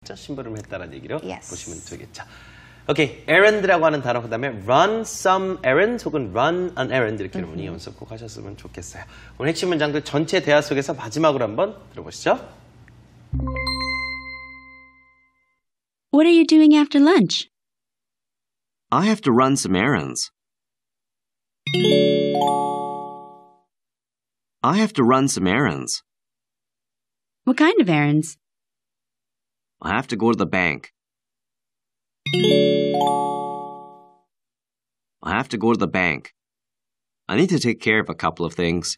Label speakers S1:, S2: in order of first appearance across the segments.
S1: 되겠죠? 심부름했다는 얘기로
S2: Yes.
S1: 보시면 되겠죠. 오케이, errand라고 하는 단어 그 다음에 run some errand 혹은 run an errand 이렇게 여러분이 연습 꼭 하셨으면 좋겠어요. 오늘 핵심 문장들 전체 대화 속에서 마지막으로 한번 들어보시죠.
S3: What are you doing after lunch?
S4: I have to run some errands. I have to run some errands.
S3: What kind of errands?
S4: I have to go to the bank. I have to go to the bank. I need to take care of a couple of things.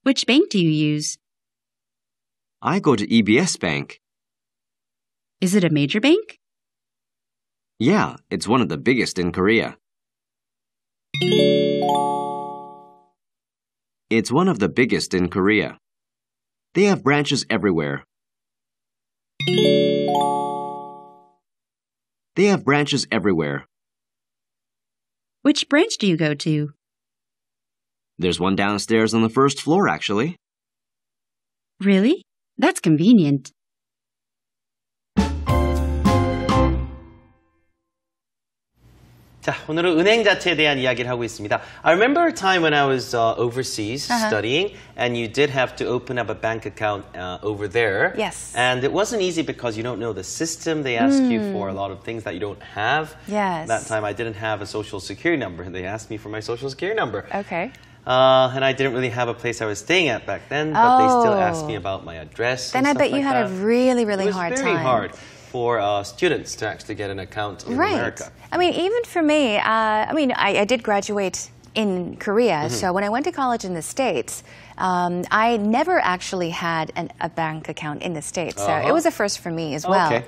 S3: Which bank do you use?
S4: I go to EBS Bank.
S3: Is it a major bank?
S4: Yeah, it's one of the biggest in Korea. It's one of the biggest in Korea. They have branches everywhere. They have branches everywhere.
S3: Which branch do you go to?
S4: There's one downstairs on the first floor, actually.
S3: Really? That's convenient.
S1: 자, 오늘은 은행 자체에 대한 이야기를 하고 있습니다. I remember a time when I was overseas studying, and you did have to open up a bank account over there.
S2: Yes.
S1: And it wasn't easy because you don't know the system. They ask you for a lot of things that you don't have.
S2: Yes.
S1: That time I didn't have a social security number. They asked me for my social security number.
S2: Okay.
S1: And I didn't really have a place I was staying at back then, but they still asked me about my address.
S2: Then
S1: and
S2: I bet
S1: stuff
S2: you
S1: like
S2: had
S1: that.
S2: a really, really
S1: It was
S2: hard
S1: very
S2: time.
S1: hard for students to actually get an account in America.
S2: I mean, even for me, I did graduate in Korea, so when I went to college in the States, I never actually had a bank account in the States. So it was a first for me as well.
S1: Okay.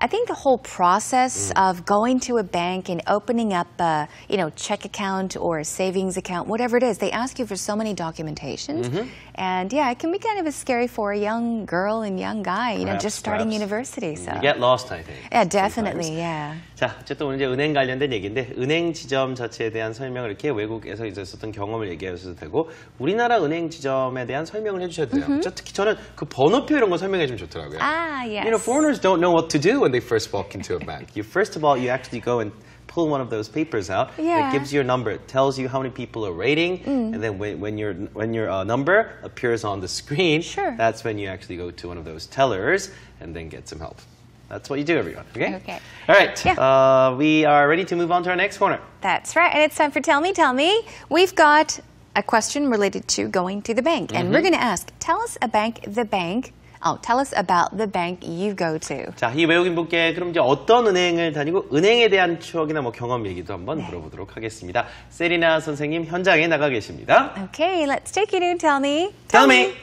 S2: I think the whole process of going to a bank and opening up a check account or a savings account, whatever it is, they ask you for so many documentations. And yeah, it can be kind of scary for a young girl and young guy, just starting university. So.
S1: You get lost, I think.
S2: Yeah, definitely, yeah.
S1: 자, 어쨌든 오늘 이제 은행 관련된 얘기인데 은행 지점 자체에 대한 설명을 이렇게 외국에서 있었던 경험을 얘기해 주셔도 되고 우리나라 은행 지점에 대한 설명을 해주셔도 돼요. 그렇죠? 특히 저는 그 번호표 이런 거 설명해 주면 좋더라고요.
S2: Ah, yes.
S1: You know, foreigners don't know what to do when they first walk into a bank. First of all, you actually go and pull one of those papers out.
S2: Yeah.
S1: It gives you a number. It tells you how many people are waiting. And then when your number appears on the screen,
S2: Sure.
S1: that's when you actually go to one of those tellers and then get some help. That's what you do, everyone. Okay?
S2: Okay.
S1: All right.
S2: Yeah.
S1: We are ready to move on to our next corner.
S2: That's right. And it's time for Tell Me, Tell Me. We've got a question related to going to the bank. And we're going to ask, tell us about the bank you go to.
S1: 자, 이 외국인 분께 그럼 이제 어떤 은행을 다니고 은행에 대한 추억이나 뭐 경험 얘기도 한번 들어보도록 하겠습니다. 세리나 선생님 현장에 나가 계십니다.
S2: Okay, let's take you to Tell Me.
S1: Tell me.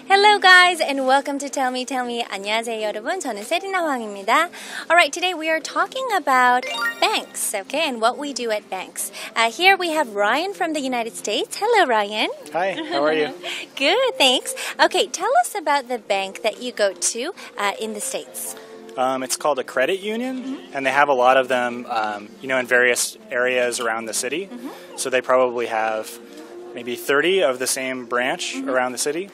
S5: Hello guys and welcome to Tell Me Tell Me. 안녕하세요 여러분. 저는 세리나 황입니다. Alright, today we are talking about banks, okay, and what we do at banks. Here we have Ryan from the United States. Hello Ryan.
S6: Hi, how are you?
S5: Good, thanks. Okay, tell us about the bank that you go to in the States.
S6: It's called a credit union, and they have a lot of them, in various areas around the city. So they probably have maybe 30 of the same branch around the city.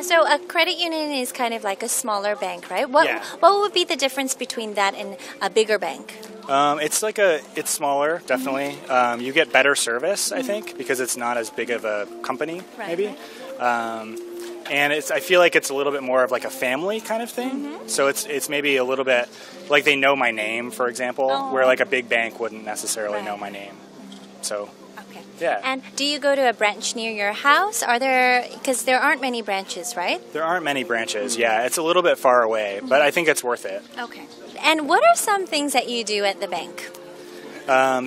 S5: So a credit union is kind of like a smaller bank, right? What would be the difference between that and a bigger bank?
S6: It's smaller, definitely. You get better service, I think, because it's not as big of a company, maybe. And I feel like it's a little bit more of like a family kind of thing. So it's maybe a little bit like they know my name, for example, where like a big bank wouldn't necessarily know my name. So. Yeah.
S5: And do you go to a branch near your house? Because there aren't many branches, right?
S6: There aren't many branches, yeah. It's a little bit far away, but I think it's worth it.
S5: Okay. And what are some things that you do at the bank?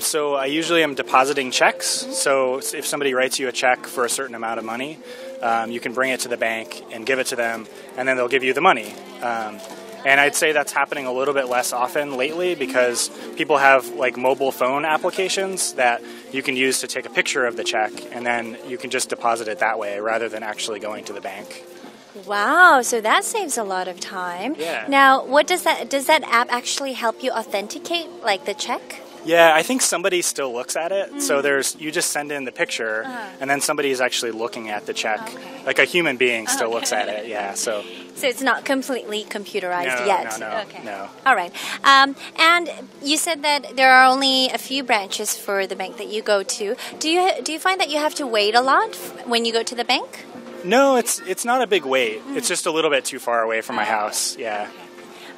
S6: So I usually am depositing checks. So if somebody writes you a check for a certain amount of money, you can bring it to the bank and give it to them, and then they'll give you the money. And I'd say that's happening a little bit less often lately because people have like mobile phone applications that you can use to take a picture of the check and then you can just deposit it that way rather than actually going to the bank.
S5: Wow, so that saves a lot of time.
S6: Yeah.
S5: Now, what does that app actually help you authenticate, like the check?
S6: Yeah, I think somebody still looks at it. So you just send in the picture, and then somebody is actually looking at the check.
S5: Okay.
S6: Like a human being still looks at it. Yeah, so
S5: it's not completely computerized yet.
S6: No.
S5: All right. And you said that there are only a few branches for the bank that you go to. Do you find that you have to wait a lot when you go to the bank?
S6: No, it's not a big wait. It's just a little bit too far away from my house. Yeah.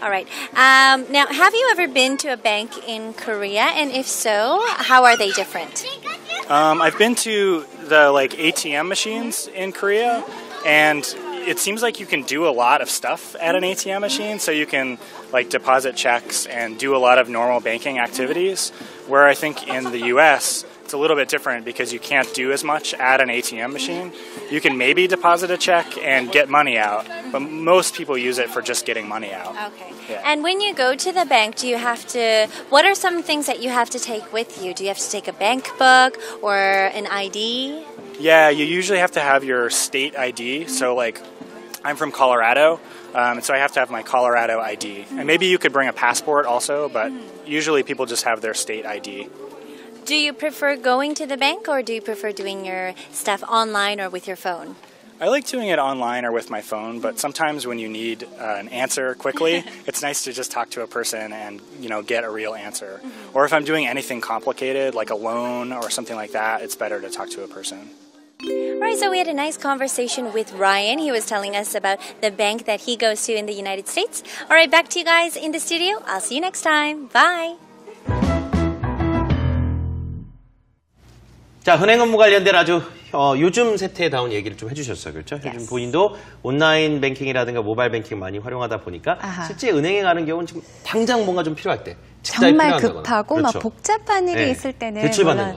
S5: All right. Now, have you ever been to a bank in Korea? And if so, how are they different?
S6: I've been to the ATM machines in Korea, and it seems like you can do a lot of stuff at an ATM machine. So you can deposit checks and do a lot of normal banking activities. Where I think in the U.S. it's a little bit different because you can't do as much at an ATM machine. You can maybe deposit a check and get money out, but most people use it for just getting money out.
S5: Okay.
S6: Yeah.
S5: And when you go to the bank, what are some things that you have to take with you? Do you have to take a bank book or an ID?
S6: Yeah, you usually have to have your state ID. So I'm from Colorado, and so I have to have my Colorado ID. And maybe you could bring a passport also, but usually people just have their state ID.
S5: Do you prefer going to the bank or do you prefer doing your stuff online or with your phone?
S6: I like doing it online or with my phone, but sometimes when you need an answer quickly, it's nice to just talk to a person and get a real answer. Or if I'm doing anything complicated, like a loan or something like that, it's better to talk to a person.
S5: All right, so we had a nice conversation with Ryan. He was telling us about the bank that he goes to in the United States. All right, back to you guys in the studio. I'll see you next time. Bye.
S1: 자, 은행 업무 관련된 아주 요즘 세태다운 얘기를 좀 해주셨어요. 그렇죠?
S2: Yes.
S1: 요즘 본인도 온라인 뱅킹이라든가 모바일 뱅킹 많이 활용하다 보니까 실제 은행에 가는 경우는 지금 당장 뭔가 좀 필요할 때 직장이
S2: 정말
S1: 필요하다거나.
S2: 급하고
S1: 그렇죠.
S2: 막 복잡한 일이
S1: 네.
S2: 있을 때는
S1: 대출받는
S2: 물론
S1: 것